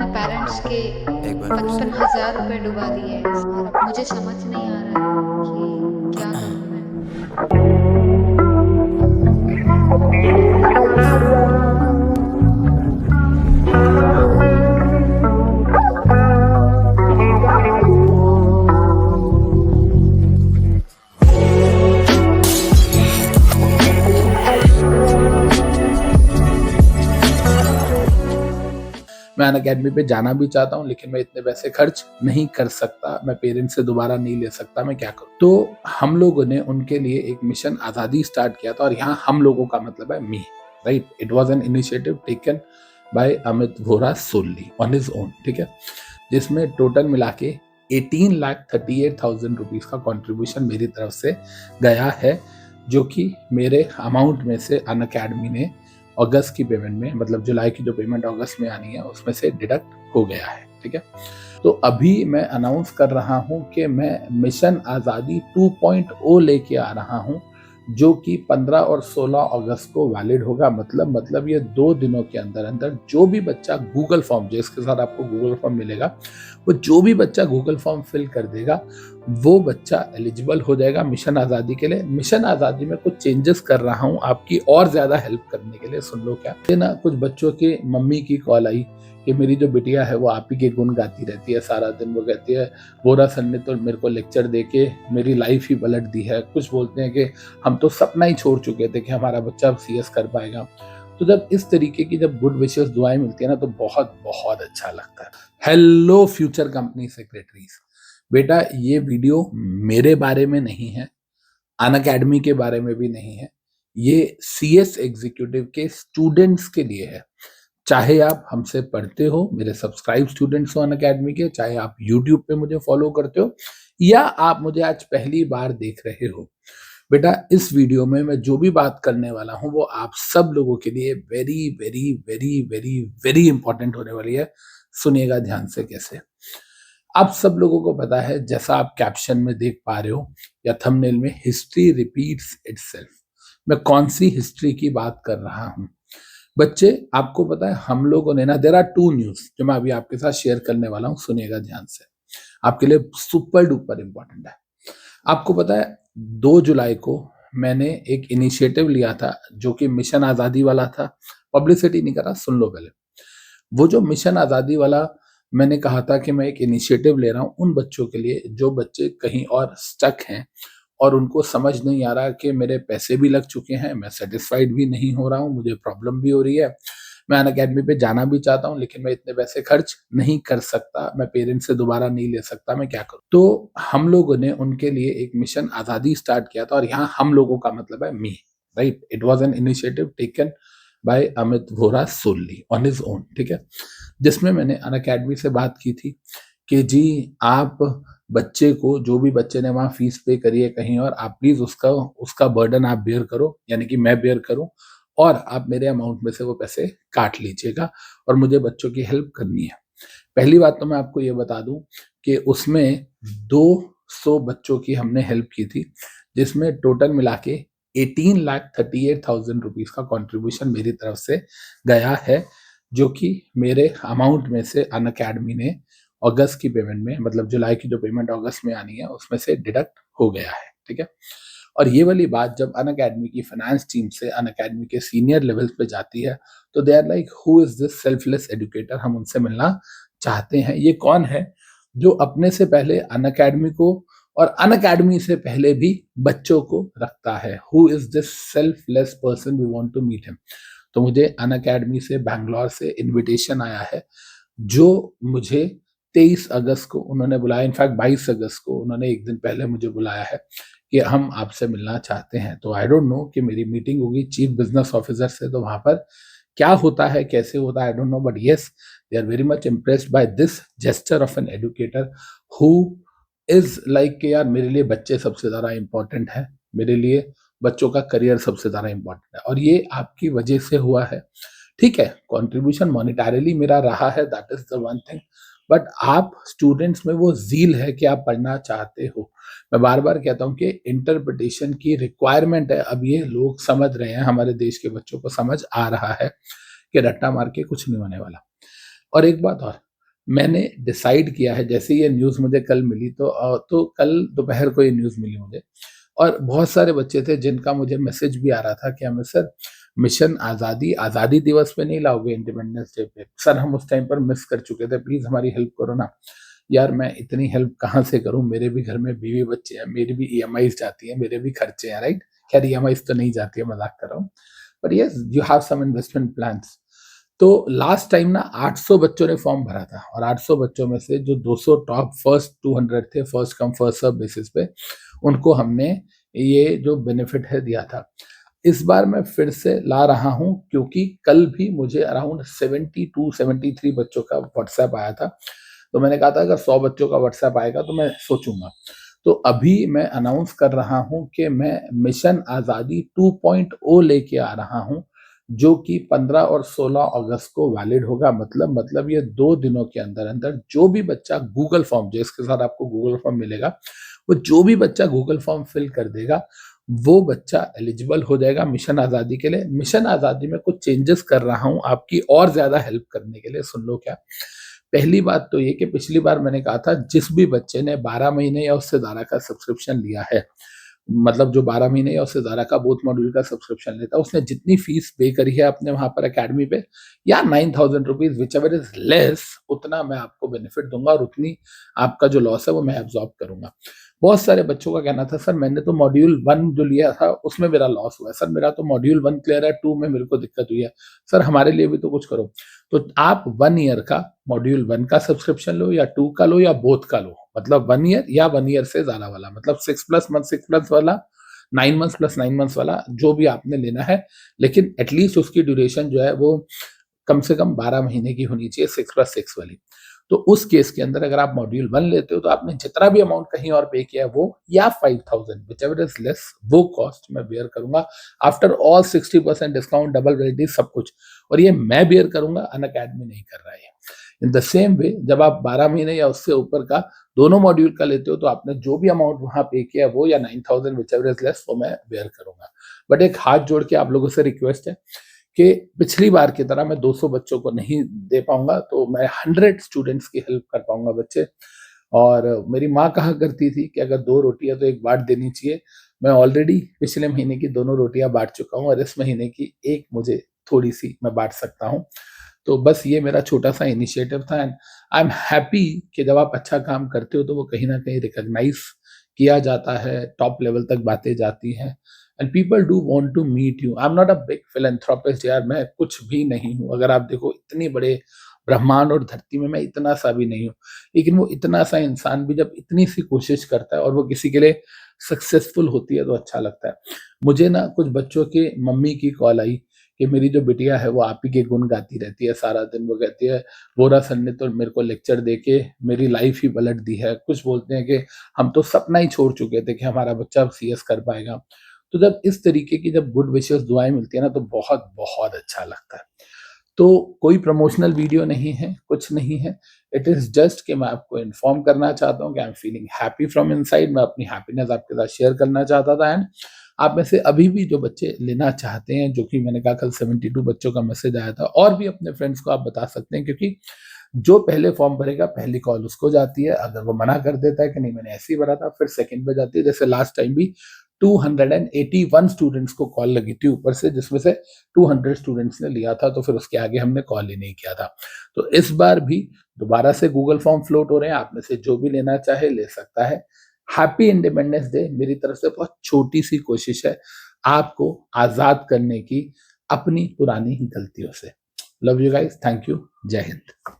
Parents के एक बार फिर से 55,000 रुपए डुबा दिए और अब मुझे समझ नहीं आ रहा है कि क्या करूँ मैं? मैं अनअकैडमी पे जाना भी चाहता हूँ, लेकिन मैं इतने पैसे खर्च नहीं कर सकता, मैं पेरेंट्स से दोबारा नहीं ले सकता, मैं क्या करूँ? तो हम लोगों ने उनके लिए एक मिशन आज़ादी स्टार्ट किया था, और यहाँ हम लोगों का मतलब है me, right? It was an initiative taken by Amit Vora solely on his own, ठीक है? जिसमें टोटल मिला के 18,38,000 रुपीज का कंट्रीब्यूशन मेरी तरफ से गया है, जो कि मेरे अमाउंट में से अनअकैडमी ने अगस्त की पेमेंट में, मतलब जुलाई की जो पेमेंट अगस्त में आनी है उसमें से डिडक्ट हो गया है, ठीक है? तो अभी मैं अनाउंस कर रहा हूं कि मैं मिशन आज़ादी 2.0 लेके आ रहा हूं, जो कि 15 और 16 अगस्त को वैलिड होगा। मतलब ये 2 दिनों के अंदर अंदर जो भी बच्चा गूगल फॉर्म, जिसके साथ आपको गूगल फॉर्म मिलेगा, वो जो भी बच्चा गूगल फॉर्म फिल कर देगा वो बच्चा एलिजिबल हो जाएगा मिशन आज़ादी के लिए। मिशन आज़ादी में कुछ चेंजेस कर रहा हूँ आपकी और ज़्यादा हेल्प करने के लिए। सुन लो क्या, ये ना कुछ बच्चों की मम्मी की कॉल आई कि मेरी जो बिटिया है वो आप ही के गुण गाती रहती है सारा दिन। वो कहती है वोरा सर ने तो मेरे को लेक्चर दे के मेरी लाइफ ही पलट दी है। कुछ बोलते हैं कि हम तो सपना ही छोड़ चुके थे कि हमारा बच्चा सीएस कर पाएगा। तो जब इस तरीके की जब गुड विशेस दुआएं मिलती है ना, तो बहुत बहुत अच्छा लगता है। हेलो फ्यूचर कंपनी सेक्रेटरीज, बेटा ये वीडियो मेरे बारे में नहीं है, अनअकैडमी के बारे में भी नहीं है, ये सीएस एग्जीक्यूटिव के स्टूडेंट्स के लिए है। चाहे आप हमसे पढ़ते हो, मेरे सब्सक्राइब स्टूडेंट्स हो अनअकैडमी के, चाहे आप यूट्यूब पे मुझे फॉलो करते हो, या आप मुझे आज पहली बार देख रहे हो, बेटा इस वीडियो में मैं जो भी बात करने वाला हूं वो आप सब लोगों के लिए very very very very very important होने वाली है। सुनिएगा ध्यान से कैसे। आप सब लोगों को पता है, जैसा आप कैप्शन में देख पा रहे हो या थंबनेल में, हिस्ट्री रिपीट्स इटसेल्फ। मैं कौन सी हिस्ट्री की बात कर रहा हूं बच्चे? आपको पता है हम लोगों ने ना, देयर आर टू न्यूज जो मैं अभी आपके साथ शेयर करने वाला हूं, सुनिएगा ध्यान से, आपके लिए सुपर डुपर इंपॉर्टेंट है। आपको पता है 2 जुलाई को मैंने एक इनिशिएटिव लिया था जो कि मिशन आज़ादी वाला था। पब्लिसिटी नहीं करा, सुन लो पहले। वो जो मिशन आज़ादी वाला मैंने कहा था कि मैं एक इनिशिएटिव ले रहा हूँ उन बच्चों के लिए जो बच्चे कहीं और स्टक हैं और उनको समझ नहीं आ रहा कि मेरे पैसे भी लग चुके हैं, मैं सेटिस्फाइड भी नहीं हो रहा हूँ, मुझे प्रॉब्लम भी हो रही है, मैं अनअकैडमी पे जाना भी चाहता हूँ, लेकिन मैं इतने पैसे खर्च नहीं कर सकता, मैं पेरेंट्स से दोबारा नहीं ले सकता, मैं क्या करूँ? तो हम लोगों ने उनके लिए एक मिशन आज़ादी स्टार्ट किया था, और यहाँ हम लोगों का मतलब है me, right? It was an initiative taken by Amit Vora solely on his own, ठीक है? जिसमें मैंने अनअकैडमी से बात की थी कि जी आप बच्चे को, जो भी बच्चे ने वहाँ फीस पे करी है कहीं और, आप प्लीज उसका उसका बर्डन आप बेयर करो, यानी कि मैं बेयर करूं, और आप मेरे अमाउंट में से वो पैसे काट लीजिएगा, और मुझे बच्चों की हेल्प करनी है। पहली बात तो मैं आपको ये बता दूं कि उसमें 200 बच्चों की हमने हेल्प की थी, जिसमें टोटल मिला के 18,38,000 रुपीज का कंट्रीब्यूशन मेरी तरफ से गया है, जो कि मेरे अमाउंट में से अनअकैडमी ने अगस्त की पेमेंट में, मतलब जुलाई की जो पेमेंट अगस्त में आनी है उसमें से डिडक्ट हो गया है, ठीक है? और ये वाली बात जब अनअकैडमी की फाइनेंस टीम से अनअकैडमी के सीनियर लेवल्स पे जाती है, तो they are like who is this selfless educator, हम उनसे मिलना चाहते हैं। ये कौन है जो अपने से पहले अनअकैडमी को और अनअकैडमी से पहले भी बच्चों को रखता है? Who is this selfless person, we want to meet him. तो मुझे अनअकैडमी से, बैंगलोर से इनविटेशन आया है, जो मुझे 23 अगस्त को उन्होंने बुलाया, इनफैक्ट 22 अगस्त को उन्होंने एक दिन पहले मुझे बुलाया है कि हम आपसे मिलना चाहते हैं। तो आई डोंट नो कि मेरी मीटिंग होगी चीफ बिजनेस ऑफिसर से, तो वहां पर क्या होता है, कैसे होता है, I don't know, but yes they are very much impressed by this gesture of an educator who is like कि यार मेरे लिए बच्चे सबसे ज्यादा इंपॉर्टेंट है, मेरे लिए बच्चों का करियर सबसे ज्यादा इंपॉर्टेंट है, और ये आपकी वजह से हुआ है। ठीक है, कंट्रीब्यूशन मॉनिटरीली मेरा रहा है, that is the one thing, but आप स्टूडेंट्स में वो जील है कि आप पढ़ना चाहते हो। मैं बार बार कहता हूँ कि इंटरप्रिटेशन की रिक्वायरमेंट है, अब ये लोग समझ रहे हैं, हमारे देश के बच्चों को समझ आ रहा है कि रट्टा मार के कुछ नहीं होने वाला। और एक बात और, मैंने डिसाइड किया है, जैसे ये न्यूज़ मुझे कल मिली तो कल दोपहर को ये न्यूज़ मिली मुझे, और बहुत सारे बच्चे थे जिनका मुझे मैसेज भी आ रहा था कि हमें सर मिशन आज़ादी आज़ादी दिवस पे नहीं लाओगे, इंडिपेंडेंस डे पे सर, हम उस टाइम पर मिस कर चुके थे, प्लीज़ हमारी हेल्प करो ना। यार मैं इतनी हेल्प कहाँ से करूँ, मेरे भी घर में बीवी बच्चे हैं, मेरी भी ईएमआईज़ जाती हैं, मेरे भी खर्चे हैं, राइट? खैर ईएमआईज़ तो नहीं जाती है, मज़ाक कर रहा हूँ। But yes, you have some investment plans. तो लास्ट टाइम ना 800 बच्चों ने फॉर्म भरा था, और 800 बच्चों में से जो 200 टॉप फर्स्ट 200 थे, first come first serve basis पे, उनको हमने ये जो बेनिफिट है दिया था। इस बार मैं फिर से ला रहा हूँ क्योंकि कल भी मुझे अराउंड 72-73 बच्चों का व्हाट्सएप आया था। तो मैंने कहा था अगर 100 बच्चों का व्हाट्सएप आएगा तो मैं सोचूंगा। तो अभी मैं अनाउंस कर रहा हूँ कि मैं मिशन आज़ादी 2.0 लेके आ रहा हूँ, जो कि 15 और 16 अगस्त को वैलिड होगा। मतलब ये 2 दिनों के अंदर अंदर जो भी बच्चा गूगल फॉर्म, जिसके साथ आपको गूगल फॉर्म मिलेगा, वो जो भी बच्चा गूगल फॉर्म फिल कर देगा, वो बच्चा एलिजिबल हो जाएगा मिशन आज़ादी के लिए। मिशन आज़ादी में कुछ चेंजेस कर रहा हूँ आपकी और ज़्यादा हेल्प करने के लिए। सुन लो क्या। पहली बात तो ये कि पिछली बार मैंने कहा था जिस भी बच्चे ने 12 महीने या उससे ज़्यादा का सब्सक्रिप्शन लिया है, मतलब जो 12 महीने या उससे ज़्यादा का बोथ मॉड्यूल का सब्सक्रिप्शन लेता है, उसने जितनी फीस पे करी है अपने वहाँ पर अकेडमी पे, या 9,000 रुपीज़ व्हिचएवर इज़ लेस, उतना मैं आपको बेनिफिट दूँगा और उतनी आपका जो लॉस है वो मैं एब्ज़ॉर्ब करूँगा। बहुत सारे बच्चों का कहना था सर मैंने तो मॉड्यूल 1 जो लिया था उसमें मेरा लॉस हुआ है, सर मेरा तो मॉड्यूल 1 क्लियर है, 2 में मेरे को दिक्कत हुई है, सर हमारे लिए भी तो कुछ करो। तो आप 1 ईयर का मॉड्यूल 1 का सब्सक्रिप्शन लो या 2 का लो या बोथ का लो, मतलब 1 ईयर या 1 ईयर से ज़्यादा वाला, मतलब 6 प्लस मंथ 6 प्लस वाला, 9 मंथ्स प्लस 9 मंथ्स वाला, जो भी आपने लेना है, लेकिन एटलीस्ट उसकी ड्यूरेशन जो है वो कम से कम 12 महीने की होनी चाहिए, 6 प्लस 6 वाली। तो उस केस के अंदर अगर आप मॉड्यूल 1 लेते हो तो आपने जितना भी अमाउंट कहीं और पे किया है वो, या 5,000 व्हिचएवर इज लेस, वो कॉस्ट मैं बेयर करूंगा after all 60% discount, double validity, सब कुछ। और ये मैं बेयर करूंगा, अनअकैडमी नहीं कर रहा है। इन द सेम वे जब आप 12 महीने या उससे ऊपर का दोनों मॉड्यूल का लेते हो तो आपने जो भी अमाउंट वहां पे किया है वो, या 9,000 व्हिचएवर इज लेस, वो मैं बेयर करूंगा। बट एक हाथ जोड़ के आप लोगों से रिक्वेस्ट है कि पिछली बार की तरह मैं 200 बच्चों को नहीं दे पाऊंगा, तो मैं 100 स्टूडेंट्स की हेल्प कर पाऊंगा बच्चे। और मेरी माँ कहा करती थी कि अगर 2 रोटियां तो एक बांट देनी चाहिए। मैं ऑलरेडी पिछले महीने की दोनों रोटियां बांट चुका हूँ और इस महीने की एक मुझे थोड़ी सी मैं बांट सकता हूँ। तो बस ये मेरा छोटा सा इनिशिएटिव था, एंड आई एम हैप्पी कि जब आप अच्छा काम करते हो तो वो कहीं ना कहीं रिकॉग्नाइज किया जाता है, टॉप लेवल तक बातें जाती हैं, and people do want to meet you. I am not a big philanthropist यार, मैं कुछ भी नहीं हूँ। अगर आप देखो इतनी बड़े ब्रह्मांड और धरती में मैं इतना सा भी नहीं हूँ, लेकिन वो इतना सा इंसान भी जब इतनी सी कोशिश करता है और वो किसी के लिए सक्सेसफुल होती है तो अच्छा लगता है। मुझे ना कुछ बच्चों के मम्मी की कॉल आई कि मेरी जो बिटिया है वो आप ही के गुण गाती रहती है सारा दिन। वो कहती है वोरा सर ने तो मेरे को लेक्चर दे के मेरी लाइफ ही पलट दी है। कुछ बोलते हैं कि हम तो सपना ही छोड़ चुके थे कि हमारा बच्चा सीएस कर पाएगा। तो जब इस तरीके की जब गुड विशेस दुआएं मिलती है ना तो बहुत बहुत अच्छा लगता है। तो कोई प्रमोशनल वीडियो नहीं है, कुछ नहीं है। इट इज़ जस्ट कि मैं आपको इन्फॉर्म करना चाहता हूँ कि I am feeling happy from inside. मैं अपनी हैप्पीनेस आपके साथ शेयर करना चाहता था। एंड आप में से अभी भी जो बच्चे लेना चाहते हैं, जो कि मैंने कहा कल 72 बच्चों का मैसेज आया था, और भी अपने फ्रेंड्स को आप बता सकते हैं, क्योंकि जो पहले फॉर्म भरेगा पहली कॉल उसको जाती है। अगर वो मना कर देता है कि नहीं मैंने ऐसे ही भरा था, फिर सेकंड पे जाती है। जैसे लास्ट टाइम भी 281 स्टूडेंट्स को कॉल लगी थी ऊपर से, जिसमें से 200 स्टूडेंट्स ने लिया था, तो फिर उसके आगे हमने कॉल ही नहीं किया था। तो इस बार भी दोबारा से गूगल फॉर्म फ्लोट हो रहे हैं, आप में से जो भी लेना चाहे ले सकता है। Happy independence day. मेरी तरफ से बहुत छोटी सी कोशिश है आपको आजाद करने की अपनी पुरानी गलतियों से। Love you guys, thank you, जय हिंद।